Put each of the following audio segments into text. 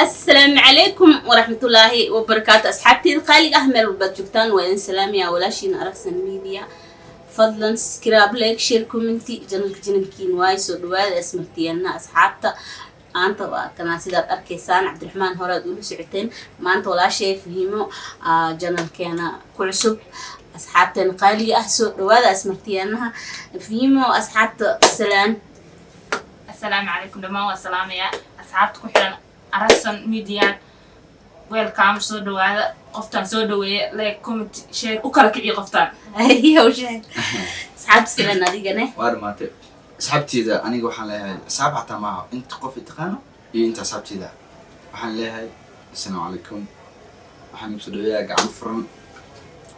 السلام عليكم ورحمة الله وبركاته أصحابتي القالي أهمل وبتجوكتان وإن سلام يا ولاشين أركسن ميديا فضلا سكراب لايك شير كومنتي جنكين واي سودواد اسمرتينا أصحابتا أنت كنا سيدات أركيسان عبد الرحمن هوراد ولو سعتين ما أنت ولا شيء فهمو جنال كينا كعسب أصحابتي القالي سودواد اسمرتينا فهمو أصحابتا السلام عليكم دمان والسلام يا أصحابتكم حنا أرسل ميديا ويلكم سو دواء قفتان سو دواء لايك كومنت شير وكلك عي قفتان هي وشين أصحاب سلام ناديجنا وارماتي أصحابتي ذا أنا جو حلا أصحاب حتى معه أنت قفت تقانو أنت أصحابتي ذا وحن لها السلام عليكم وحن يبصروا يا قاعد فرن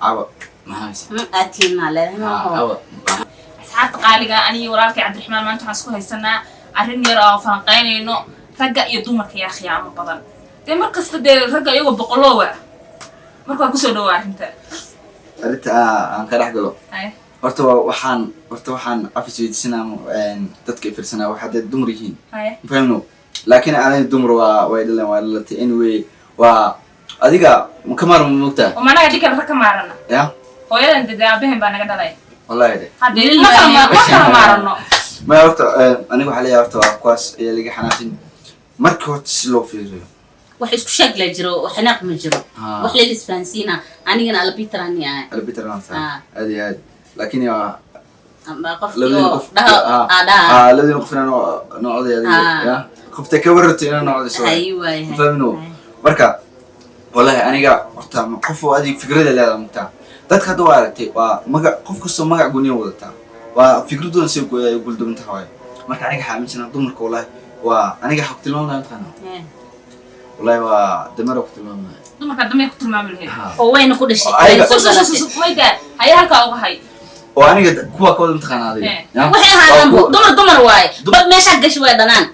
عوا ما هيس أتينا له عوا أصحاب قالي أنا ورالك عبد الرحمن ما أنتم حسكوا هالسنة أرين يرى فنقين إنه رجع يدومك يا أخي عم بدل ده مركز تدي رجع يوم بقلوة مركز كسر دوار أنت قلت أنا كده حقله أيه ورتوحان عفيس في السنة تتكي في السنة واحد الدمريين أيه فهمنو لكن أنا الدمر ويدلنا ويدلتي anyway وأديك مكمل من مقطع وما أنا قديك الركب معرنا يا هو يلا أنت ده أبيهم بأنا قد عليه والله يدي هذا ما معرنا ما ورت أنا جو حاليا ورت كواس اللي حناتين مركوت سلو فيه وحيس كشكل جرو وحناق من جرو وحلي الإسفانسينا أنا جنا على بيتراني يعني على بيتر نانسا هذه لكن يا أما قف الذين يو قف ده الذين قفنا نقعد يا خفت كبرت إن نقعد شوي أيوة فهمنو مركا والله أنا جا ورت قفوا هذه فكرة اللي ممتع دتك دوارتي وما قف كسر ما قوني وقتها وفكرته نسيب يقول دم تهواي مركا أنا حامل سنة دمرك والله وأنا جا حكت لهم أنا تكلم والله ودمر وقت لهم دمك دمك كنت معمل هيك هو وين كل شيء سوس ويدا هاي هالك أو هاي وأنا قد كوا امتحان هذه وحنا هنبو دمر واي بس مش حق شوية دنان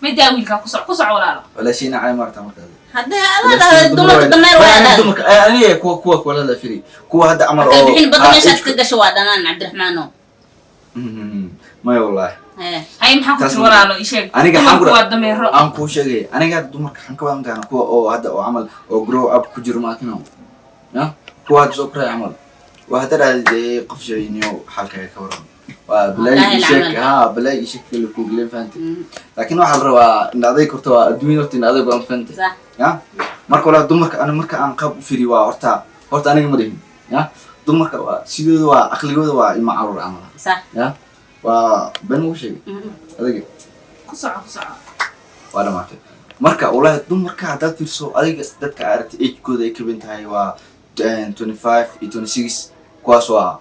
ما يداوي لك قصع ولا شيء نعم مرة هذا دمر واي دمك أنا كوا ولا لا فري كوا هذا عمل الحين بدل مش حق شوية دنان عبد الرحمن ما والله هاي محاكم ولا له يشيك أنا قاعد أقول أنا كوش شيء أنا قاعد دمك حنك بام كنا كوا أو هذا أو عمل أو grow up كجرو ما كنا يا كوا تزوجر عمل وهذا اللي قف شيء نيو حالك كورن وبلاي يشيك بلاي يشيك في الجوجل فانت لكن واحد روا نادي كرتوا الدنيا نادي بام فانت صح يا مرك ولا دمك أنا مرك عن قب في روا ورتا أنا مريم يا دمك سيدو أخلي جوا المعرور عمله صح يا وبنو شيء هذا قصع وأنا ما أعرف مركا والله دم مركا عدد في السوق هذا دتك عرفت إيش كذا كبنت هاي 25 26 كواسوا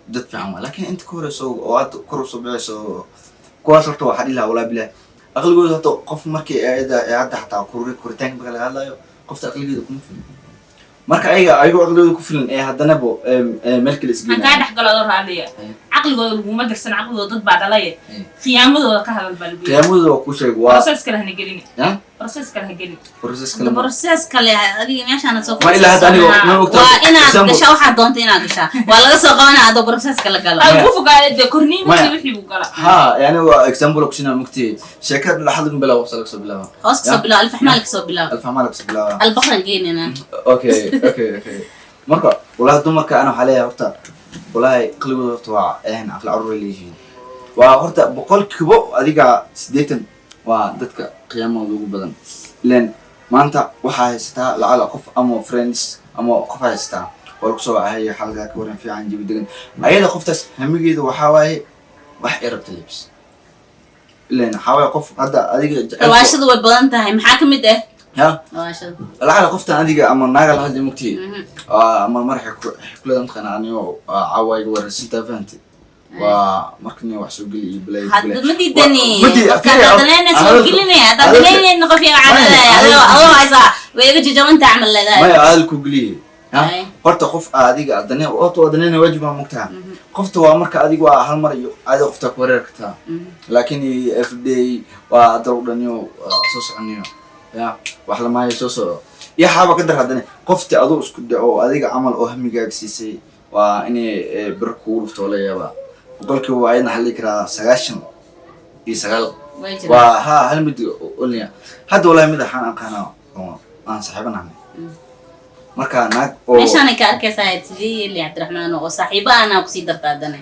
دت في عمل لكن أنت كورسو أو كورسو بعسو كواسو تو حد لا ولا بلا أغلب جوده تو قف مركي إذا حتى كورتين بقى هلا قفت أغلب جوده كم فيلم مركا أيوة أغلب جوده كم فيلم هذا نبو ملك الإسقين أنا قاعد أحكي له دور عليه عقل جوده وما درسنا عقل جوده بعد عليه خيام جوده كهذا البلبي خيام جوده وكوشة بروسيس كله هنجريني ها بروسيس كله هنجريني البروسيس كله هذه ماشي أنا سوف ما إلا هذا أنا وأنا قشة واحد دونتين قشة ولا سوق أنا هذا بروسيس كله قال أقول قاعد ذكرني ما يبي قال ها يعني هو إكزامبل كشنا مكتي شركات لحد من بلا وصلك سب بلا خلاص سب بلا ألف حمالك سب بلا ألف حمالك سب بلا البحر جينا أوكي مركا والله دمك أنا حاليا هرتا والله قلبي هرتا هنا في العروض اللي يجين وهرتا بقول كبو أديك سديتن ودتك قيامة وذوق بدن لأن ما أنت وحاستا لعلى قف أمو فريندز أمو قف حاستا ورقصوا هاي حلقة كورن في عندي بدقن أيضا قفتس هم يجيدوا وحواي وح إربط اللبس لأن حواي قف هذا أديك رواشد والبلان تاعي محاكم ده ها رواشد لعلى قفتنا أديك أما الناقل هذه مكتي أما المرح كل ده متخنا عني عواي ورسنتا فانتي ومركني وحسوق لي بلاي هذا مدي دني مدي هذا لنا سوق لنا هذا لنا نقفي على الله عايزة ويجي جو أنت عمل لا ما يعال كوجلي ها قرط قف أديك الدنيا أوتو الدنيا واجبة مكتها قفت ومرك أديك وهالمرة هذا قفتك وريركتها لكن everyday وأدرو دنيو صوص عنيو يا وحلا ما يسوس يا حابة قدر هذا قفت أدو اسكت أو أديك عمل أهم جاكسيسي وإني بركول فتولي يا با وقولك هو أيضا حليك را سجاشن يسجل وها هل بدي قولني هذا والله مدة حنا أنا صاحبنا marka naag oo meeshaan ka arkaysaa sidii li Cabdiraxmaan oo saaxiibana ku sii dartaadana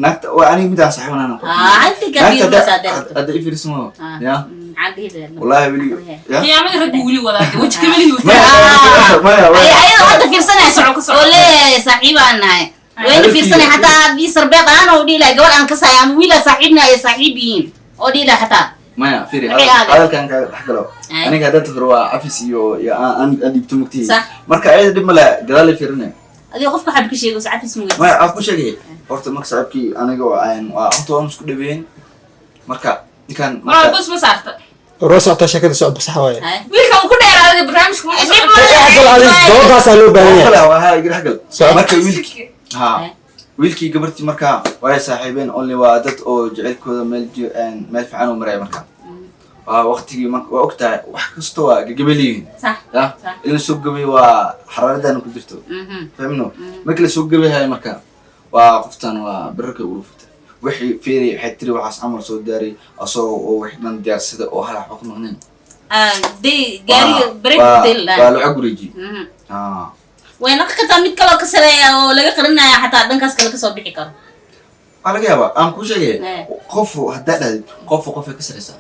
naagta oo ani midaan saaxiibana anti ka diin masaadar hada ifrismo ya عادي والله ولي يا ما رجع ولي ولا وجهك ملي ايوه هذا في سنه ولا صاحبنا وين في سنه حتى بيصير بيض انا ودي لا قبل ان كسا ويلا صاحبنا يا صاحبين ودي لا حتى ما فيري هذا كان حقلو انا قاعد ادخل عفسيو يا انا دبتمكتي marka ay dib mala gadaal fiirnay adiga qofka xab ka sheego saacad ismu ma af ku sheegay horta marka saabki aniga waa antoon isku dhabeyn marka dikan ma bus ma saarta روس عطا شكل سعود بس حواي wiilkan ku dheeraaday barnaamijku دوضاس لو باهي kala waa ha igir xaqal marka wiilki ha wiilki gabarti marka way saaxiibeen only waa dad oo jecelkooda meel fiican oo maray marka waa waqtigii marka waa ogtahay wax kasto waa gabaliin صح in soo gabay waa xaraaradan ku jirto fahmino marka la soo gabahay marka waa qoftan waa baraka u rufta wixii fiiri xitri waxaas amal soo daaray asoo oo wax dhan diyaarsada oo hal wax ku noqneen دي قاري بريك ديل waa la guriji وين ka mid kale ka sareeya oo laga qarinaya xataa dhankaas kale ka soo bixi karo laga yaaba aan ku sheegay qof hadda qof ka sareysa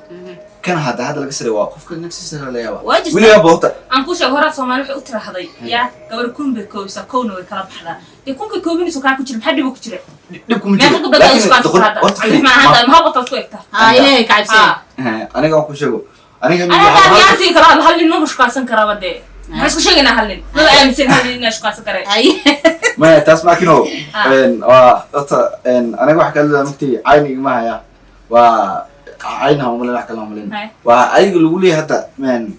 kan hadda laga sareeyo waa qofka nafsiisa laga yaaba waliba boota aan ku sheego hore Soomaali wuxuu u tiraahday ya gabar kunbe koobsa koona way kala baxdaa ee kunka koobinayso ka ku jira maxaa dhib ku jira dhib kuma jiro ma hada ma habta ku egta ilaahay ka cabsi aniga aan ku sheego aniga أنا ياسي كلام هل إنه مش قاسن كرابدة بس كل شيء أنا هلين ما أمسك هل إنه مش قاسن كرا ما تسمع كنو إن أنا واحد كلا مكتي عيني ما هي وعينها ولا لا كلام لين وأي يقولوا لي هذا من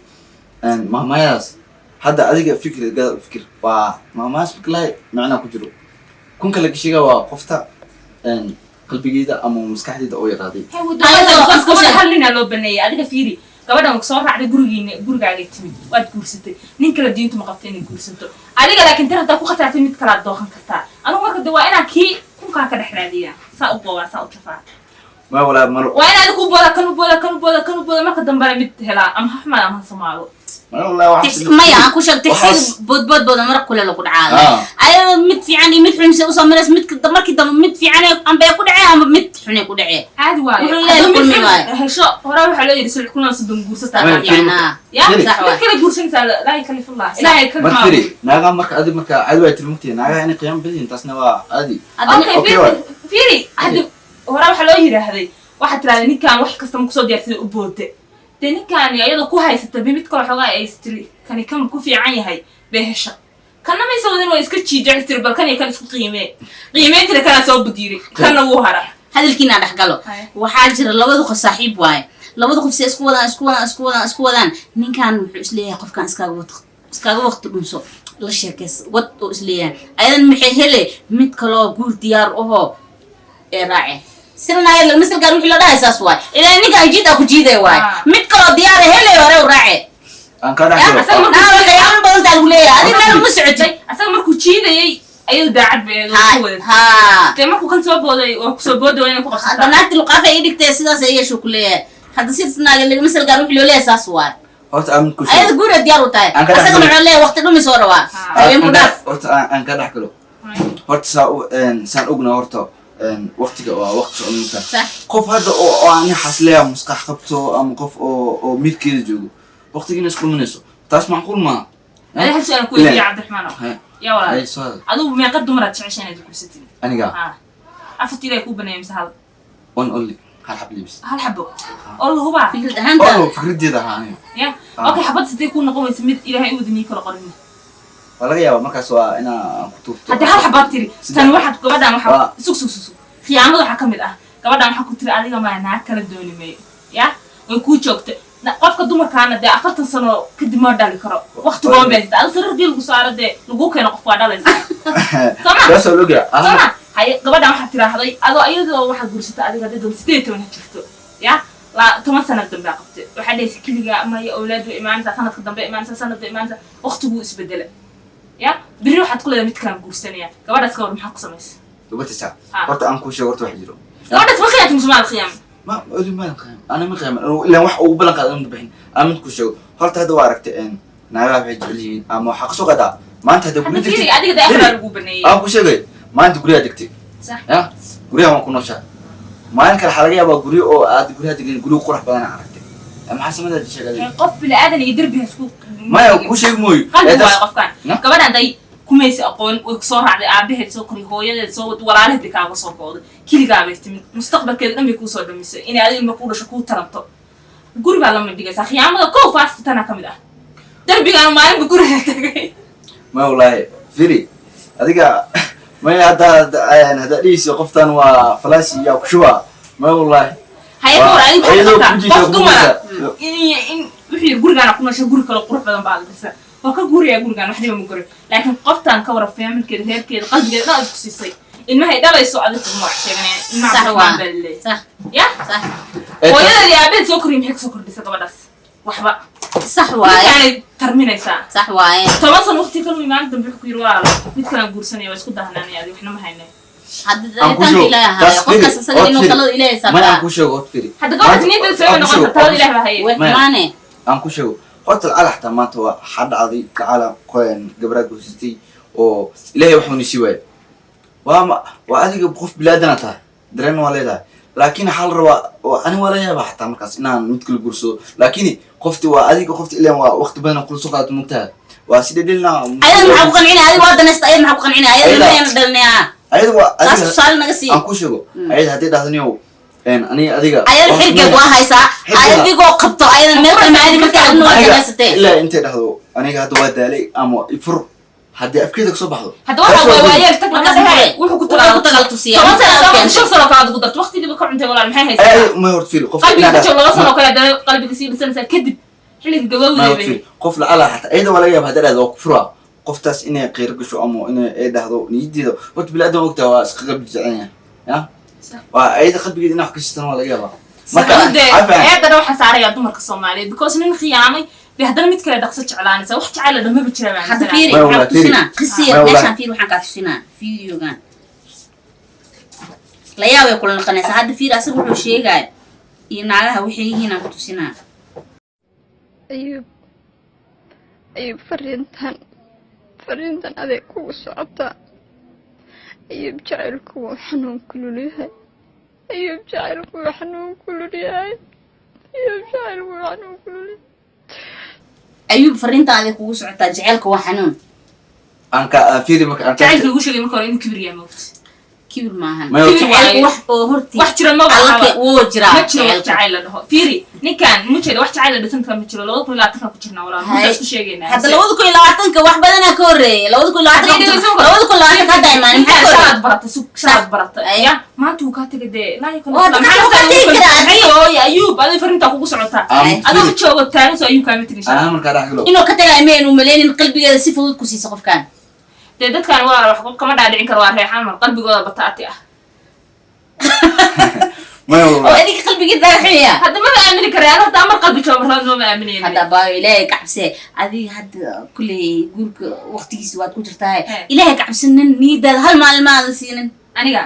ما ياس هذا أديك فكر قال فكر وما ياس بكلاي معنا كجرو كون كلا شيء وقفته قلبي جيدا أما مسكحتي ده أوي راضي بس كل هل إنه لو بني أديك فيري gabadhan soo raacday gurigaaga timid waad guursatay nin kala diintu ma qabtay inay guursanto adiga laakiin tar hadaa ku khasaartay mid kala dooqan kartaa anigu marka waa inaan kii kunkaa ka dhexraadiyaa saa u boobaa saa u jafaa ما ولا مر وأنا أقول بولا ما قدم برا مت هلا أم حمد أم سماعو ما والله واحد ما يا أكو شغل تحسين بود مرة كله لو كل عالم أنا مت في عني مت حني مسوي صار مرس مت كده مركي دم مت في عني أم بياكل عيه أم مت حني ياكل عيه عادي واي ولا كل مواي هشو وراح على يرسل كلنا صدق جورس يعني يا صح كل جورس إنسان لا يكلف الله لا يكلف ما تفري ناقة مرك أدي مرك عدوى تلمتي ناقة يعني قيام بدين تصنوا عادي أوكي فيري هذا وراح على يرى هذي واحد ترى نكان واحد كستم كسود يرسل أبوته تاني كان يلا كوها يستبي مت كل حاجة يستري كان يكمل كوفي عيني هاي بهشة كان ما يسوي ذي ويسكت شيء جالس ترى كان يكان يسوي قيمة ترى كان يسوي بديري كان وهرة هذا الكينا ده قالوا وحاجر لو بدو صاحب واي لو بدو خفسي اسكودان نين كان اسليه قف كان اسكاغو وقت دمسو لا شيكس وقت اسليه ايضا محيهله مد كلو غور ديار اوه راعي سرنا يلا مثل قالوا وحي لا داي اساس واي الى نيغا جيد اكو جيده واي مد كلو ديار هله هره راعي ان كان انا يا بدل دالوليه ادي ما سعودي اصلا markuu jiidayay ayuu daacad bay markuu kan soo booday oo ku soo booday inay ku qabsato banaati luqafa ay dhigtay sidaas ay yeesho kuleeyahay hadda sidna laga misal gaar wixii loo leeyahay saas waay horta aan ku ay guur diyaar u tahay asaga wuxuu leeyahay waqti dhumi soo rawaa ayay mudaaf horta aan ka dhaxkalo horta saan ogna horta waqtiga waa waqti soconka qof hadda oo aan xasleeyo maskax qabto ama qof oo midkeeda joogo waqtigiina isku minayso taas macquul ma ay hal su'aal ku weydiiyay Cabdiraxmaan يا ولد أدو ما يقدم مرات عشان يدخل ستين أنا قا أفتي لك وبني مسهل وان أقول لك هالحب لبس هالحبه الله هو بعرف فكرة هانتا أوه فكرة جدا هاني يا أوكي حبت ستي يكون نقوم يسميد إلى هاي ودني كل قرني ولا يا ما كسوا أنا كتوب حتى هالحبات تري كان واحد قبضة ما حب سوق في عمود حكم الأه قبضة ما حكوا تري عليها ما ناكل الدنيا مي يا ويكون شوكت qofka dumarkaana de 40 sano kadib ma dhali karo waqti go'an bay tahay sirridii lagu saarade lagu keeno qof waa dhalaysa soo luga hay gabadhan waxa tiraahday ayadoo waxa guursata adiga dad 18 jirto ya la 10 sano dambe qabtay waxa dheysay kiliga ama ay awlaadu imaanaysa sanadka dambe imaanaysa waqtigu isbedela ya biri waxaad ku leedahay mid kale guursanaya gabadhaas ka war maxaa ku samaysay gabadha horta aan ku sheego horta wax jiro gabadhaas ma khiyaatin Soomaal khiyam ما أقول ما نقيم أنا ما قيم إلا واحد وبلغ هذا مذبحين أنا متكون شو هل هذا واركت إن نعرف حجلين أما حق سوق هذا ما أنت هذا hadda fiiri adiga daakhil lagu baneeyay أبو شيء ما أنت قريه دكتي صح يا قريه ما كنا شا ما أنك الحلقة أبغى قريه أو عاد قريه تقول قريه قرح بدنا عرفتي أما حسب هذا الشيء qof bil aadan iyo darbiga isku ما يكون شيء موي qalbi waa qofkan gabadhan day kumaysi aqoon way soo raacday aabaheed soo kori hooyadeed soo wad walaalaheed kaaga soo kooday kiligaa bay timid mustaqbalkeeda dhan bay ku soo dhamisay in adiga ma ku dhasho ku taranto guri baa lama dhigaysaa khiyaamada koow faastana kamid ah darbigan maalin guriga tagay ما والله فيري هذيك ما هذا ليس قفتان وفلاسي يا كشوا ما والله هاي كور adiga qof dumar in wixii gurigan ku nasho guri kale qurux badan baa la waa ka guriga gurigan wax dhiba ma guri laakiin qoftan ka waraf familkeeda reerkeeda qalbigeeda dhan isku siisay ilmahay dhalayso adiga ma wax sheeganay صح والله صح ya صح hooyada aabeed soo korin maxay soo kordhisay gabadhaas waxba صح واي waxay tarminaysaa صح واي toban sano waqti kale imaan dambe ku yiri walaalo mid kale guursanaya waa isku dahnaanay adiga waxna ma haynay hadda tan ilaahay qofka sasaga inuu talada ilaahay ما sabaa أنكو شو فيري hadda gabadhaas niyada soo noqon talada ilaahay baa hayay وكمانه أنكو شو قلت على حتى ما تو حد عضي على كوين جبرات بوستي أو إلهي وحوني سوى وأديك بخوف بلادنا تا درين ولا لا لكن حال روا وأنا ولا يا حتى مركز إن نتكل جرسو لكني خفت وأديك خفت إلى وقت بيننا كل سقط منتهى وسيد لنا أيضا محبوقا عنا هذه واحدة نست أيضا محبوقا عنا أيضا ما يندلنا أيضا تاس سؤال نقصي أنكو شو أيضا هتي دهنيو إن أنا أديك أيضا حرقة واحد ساعة أيضا بيجو قبضة أيضا ملك ما هذه مكان إنه واحد نستين إلا أنت دهدو أنا قاعد ودالي أما يفر هدي أفكارك صباحه hadda waxa way waayeel tag marka dhahay wuxuu ku ku tagaltusiyaa toban sano shan sano kala ugu darto waqtigii ka cuntay walaal maxay haysaa أي ما يورد فيل قف qalbiga joog laba sano kala dhalay qalbiga sii lisanaysa kadib xilliga ما gabadha يورد فيل قف لعلى حتى أيضا ولا يجاب هذا هذا كفرة قفتاس إني غير قشو أمو إني أيضا هذا نيجي ذا وقت بلادنا وقتها واسقى بجعانية يا وأيضا خد بيجي نحكي ستنا ولا يجابها ما كان هذا waxa saaraya dumarka Soomaaliyeed because nin khiyaamay bi hadana mid kale dhaqso jeclaanaysa wax jecel dhama ba jiraan hadda fiiri waxaan tusina qisiir meeshaan fiiri waxaan ka tusina fiidiyogan la yaabay kula naqanaysa hadda fiiri asagu wuxuu sheegay iyo naagaha waxay yihiin aan ku tusina ayub fariintan adeeg kugu socota ayub jacaylku wuu xanuun kulul yahay ayub jacaylku wuu xanuun kulul yahay ayub jacaylku wuu xanuun kulul yahay ayub fariintaada kugu socotaa jacaylka waa xanuun أنك فيدي مك أنك jacaylka ugu sheegay marka hore inuu kibir yahay moogta kibir maahan ما يورد jacaylku wax oo horti wax jira ma alka waxa wuu jiraa ma jiro wax jacayl la dhaho fiiri ninkan ma jiro wax jacayl la dhisan kara ma jiro 2020 ku jirna walaal ma isku sheegaynaa hadda 2020 wax badan ka horeeyay 2020 hadda imaan maxaa saad baratay saad baratay ya maanta uu ka tagay de la oo ayub adiga fariinta kugu socota adiga joogo taagan soo ayub kaama tagay أنا مركز راح أقوله inuu ka tagay meen uu maleeyin qalbigeeda si fudud ku siiso qofkan de dadkan waa wax kama dhaadhicin karo waa reexan mar qalbigooda bataati ah ما oo يورد adiga qalbigeeda xiya hadda ma aamini karaan hadda amar qalbi joogo mar ma aaminayeen hadda baa ilaahay kacabse adiga hadda kulli guurka waqtigiisa waad ku jirtaa ilaahay kacabsanin niidada hal maalin ma aan siinin aniga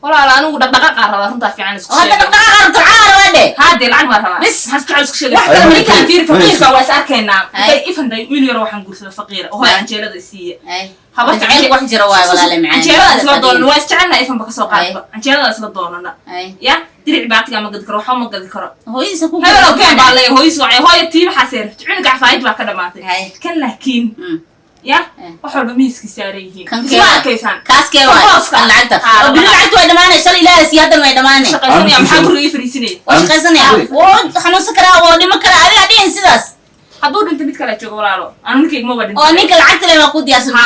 walaal anigu dhaqdhaqaaq rabaa runta fiican isku hadda sheegay dhaqdhaqaaq ducaa wade هذه العلم رها بس. بس هسه اسك شيء واحد من كان في فقير واساركنا أي. ifan day mil yaro waxaan guursaday faqir oo ay anjeelada isiiye ay habarta jacayl wax jira waay walaal macaan anjeelada isla doonana waa isjecelna ifan ba ka soo qaadba anjeelada isla doonana ay ya diric baatiga ma gadi karo waxa ma gadi karo hooyisa ku هلا كان بالله هويس وعي هوي تيب حسير تعين قعفايد بقى كده ماتي هاي. كان لكن يا وحول بميسك ساريين كان اسمع كيسان kaaskee waay kan lacagta oo bil lacagta way dhamaanay shalay ilaahay siyaadan way dhamaanay shaqaysan ya maxaa guriga fariisinay oo shaqaysanaya oo xanuunsan karaa oo dhimo karaa adiga dhihin sidaas hadduu dhinta mid kale joogo walaalo anu ninkayga ma wadhin oo ninka lacagta leh ma ku diyaarsan ha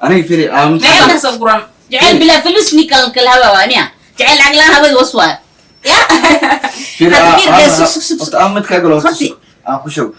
أنا فيري meelka soo guran jacayl bilaa fulus nikal kala hawa waaniya jacayl lacag laan hawada waswaa ya فيري هذا فيري ده سوق سوق سوق. أمد كأقوله خطي. أنا كشوا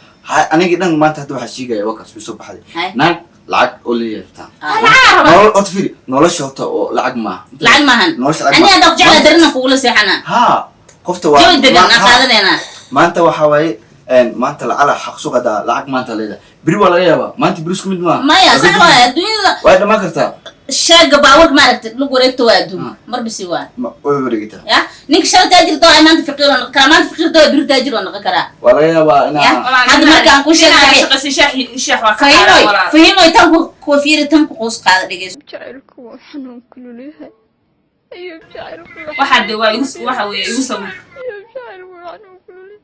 أنا جدا ما أنت هتروح الشيء وقت في الصبح هاي. هذه نعم لعق قولي يفتح العارة نول أطفي نولش هو لعق ما lacag maahan نولش لعق ani hadda jacayl darina kugula seexana ها قفت jawi degan aan qaadanayna ما أنت وحواي ما أنت على حق سوق هذا لعق ما أنت ليه بري ولا يابا ما أنت بريسكم ما maya sax waay adduunyada وايد ما كرتا sheega baawarka maaragtay lagu wareegto waa adduun marba si waa ma way wareegtaa ya ninka shalay taajirto ay maanta faqiir oo noqon karaa maanta faqiirto ay bir taajir oo noqon karaa waa laga yaabaa inaa hadda markaan ku sheegay shaqasi shaax waa ka qaadaa fahimoy tan ku fiiri tan ku qoos qaada dhigayso jacaylku waa xanuun kulul yahay ayuu jacaylku waxa de waa waxa weeye igu sawir ayuu jacaylku waa xanuun kulul yahay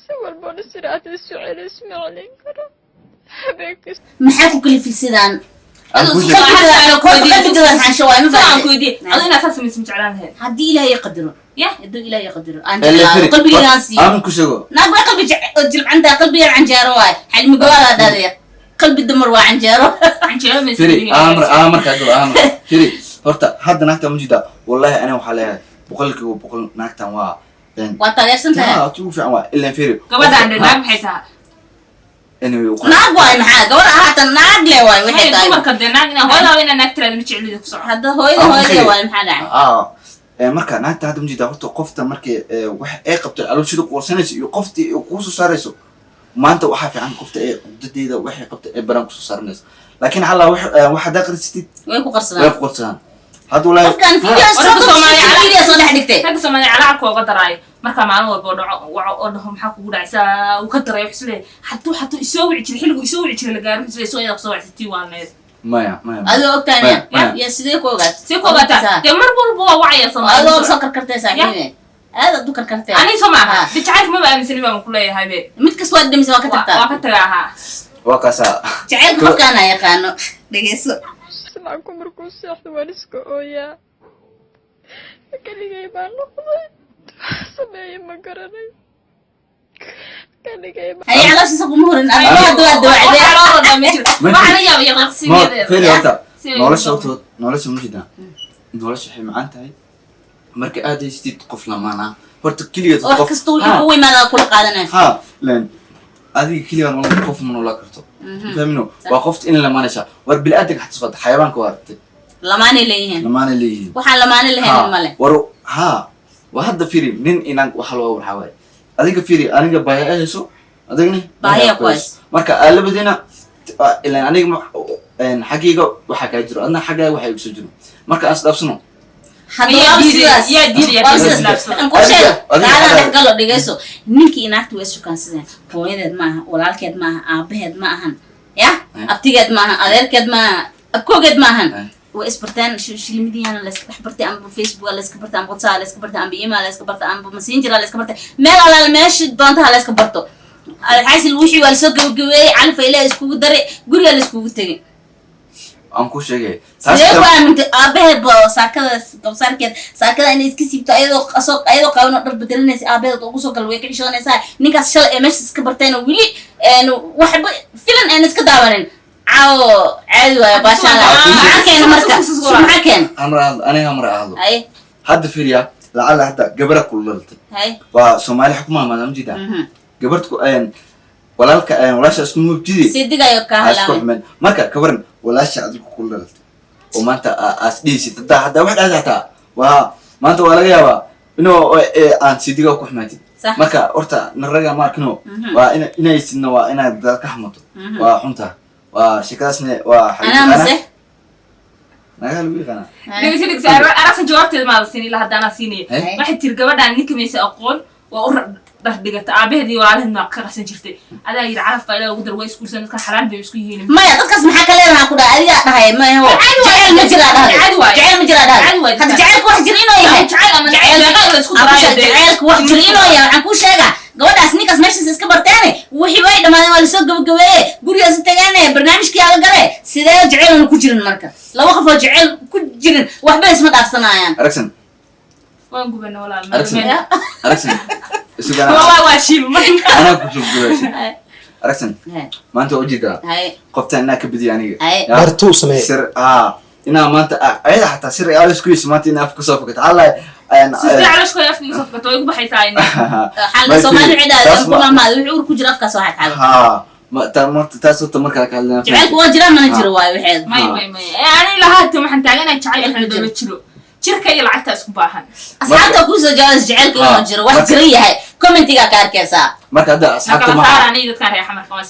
si walbana siraata socel ismaalin karo habeenkii maxaa ku kalifi sidaan haddii ilaahay qadaro hadduu ilaahay qadaro aan jeclaado qalbigaan siiyo aan ku sheego naag waa qalbi jilcanta qalbigaan canjeero waay xalmi gabaada dhadaya qalbi dumar waa canjeero firi amar ka galo amar firi horta hadda naagta mujida wallahi ana waxa leeyahay boqolkiiba boqol naagtan waa waa taageersan tahay tu fiican waa ilaa firi gabadhaan naag maxay tahay naag waay maxaa gabadha haatan naag le waay waxay tahay dumarka de naag ina hooyada ina naag tiraada ma jeclida ku soco hadda hooyada waay maxaa dhacay marka naagta hadda mujida horta qofta markay wax ay qabto alooshida qoorsanayso iyo qoftii ku soo saarayso maanta waxa fiican qofta ay quddeeda waxay qabto ay baran ku soo saaranayso laakiin halla waxa daaqrisatid way ku qarsadaan hadda walaal qofkan video soo dhex dhigtay ragga Soomaaliya calaalka uga daray marka maalin walba dhaco oo dhaho maxaa kugu dhacaysaa uu ka daray wax isle hadduu isoo wici jiray xilligu isoo wici jiray la gaaro isle soo yada soo wacti waaneed maya adoo ogtahay ya sidee ku ogaata de mar walba waa wacaya Soomaaliya adoo soo karkartay saaxiibe aad adu karkartay ani Soomaaliya jacayl ma aaminsan baan ku leeyahay be mid kasta waa dhimis waa ka tagtaa waa ka tagaa waa kaasa jacaylka qofkaan ay yaqaano dhageyso سمعكم مركوز ساحت وارسكو اويا كلي بان نقضي سمعي ما قرني كلي بان هي علاش سوق مهرن انا دوا ما على يا يقصي فين انت nolosha mujida nolosha waxay macaan tahay marka aad istid qof lamaana horta kaliya qof kasta wuxuu ku imaada kula qaadanay ha leen adiga kaliya nolosha qof ma noola karto فهمنو وقفت إن لما نشا وربلادك حتصفت حيوانك وارت لماني ليهن وحال لماني لهن الملك ورو ها وهذا فيري من إنك وحلوة ورحوي أديك فيري أنا بايع إيشو أديكني بايع كويس مركا ألا بدينا إلا أنا إن حقيقة وحكاية أنا حاجة وحي بسجن مركا أصدق شنو يا دير نقول شيء تعال نحكي دقيسو نينكي إناكتو ويسو كان سيدان هويدد maaha walaalkeed maaha aabaheed ma ahan ya abtigeed maaha adeerkeed maaha abkoogeed maahan way isbarteen shilmidiyaana la iska dhex bartay amba Facebook la iska bartay amba WhatsApp la iska bartay amba email la iska bartay amba Messenger la iska bartay meel alaal meeshi doonta la iska barto alxaasil wixii waa soo gabagabeeyay calfa ilaa iskugu daray guriga la iskugu tagay aan ku sheegay sidee ku aamintay aabaheed baa saakada inay iska siibto ayadoo qaban oo dhar bedelinaysa aabaheed ugu soo gal way ka xishoonaysaa ninkaas shalay ee meesha iska bartayna wili waxba filan aan iska daawanin caawo caadi waaya baashaada maxaa marka maxaa keen aniga amra ahdo hadda fiiriya lacala hadda gabara kullaltay waa Soomaali xukuma maadam jida gabartu walaalka walaasha isku mubtidi sidigayo ka halaan marka kabaran walaasha adigu kullaltay oo maanta as dhiisi hadda wax dhaadata waa maanta waa laga yaabaa inuu aan sidiga ku xamaatid marka horta naraga markino waa inay sidna waa inaad dadka xamato waa xunta waa shikaasne waa xaqiiqana naga lagu yaqaan dhigis arafan jawaabteed ma siin ilaa hadana siinay waxay tir gabadhan ninka meesha aqoon waa u dhar dhigata aabaheedii walaalaheed ma ka qasan jirtay adaa yiri carafka ilaa ugu dar way isku sanadka xaraan bay isku yihiin maya dadkaas maxaa kale raha ku dhaay adiga dhahay ma yaho jacayl ma jira dhahay jacayl ma jira dhahay hada jacaylku wax jira inoo yahay jacayl ama jacayl isku daray jacaylku wax jira inoo yahay waxaan ku sheegaa gabadhaas ninkaas meeshaas iska barteen wixii way dhamaadeen waa la soo gabagabeeyay gurigaas tagaanay barnaamijkii ala galay sidee jacayl ku jirin marka laba qof oo jacayl ku jirin waxba isma dhaafsanayaan aragsan waan gubana walaal aragsan والله واشيل انا كنت بقول ارسن ما انت وجهك قفت انا كبدي يعني برتو سمي سر انا ما انت ايضا حتى سر يا سكويس ما انت نافك صفقت على انا سر على شوي افني صفقت ويغ بحيتاين حال سومالي عيدا كما ما وحور كجرا افكا سو حد ها ما تاسو تمركا كلنا جعلك واجرا ما نجرو واي وحيد ما يعني لهات ما حن تاغنا جعل احنا دو جيرو jirka iyo lacagta isku baahan asxaabta ku soo jawaas jaceelka inuu jiro wax jira yahay commentiga ka arkaysa marka hadda asxaabta ma saarani dadkan reexa marka ma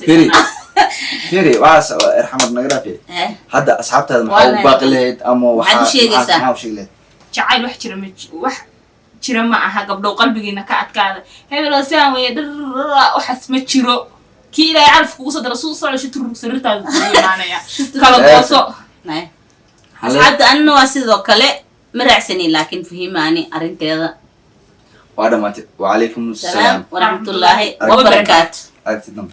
فيري واس ارحم نقرافي هذا أصحابته والله. محاو باقليد أما waxaad u sheegaysaa. محاو شغلات jacayl wax jira wax jira ma aha gabdhow qalbigiina ka adkaada hebeloo siaan weeye waxaas ma jiro kii ilaahay calaf kugu soo dara suu socdo shiturug sariirtaada kugu imaanaya kala gooso asxaabta anna waa sidoo kale ma raacsani laakiin fahimaani arrinteeda وعليكم السلام salaam waraxmatullaahi wabarakaatu أكتب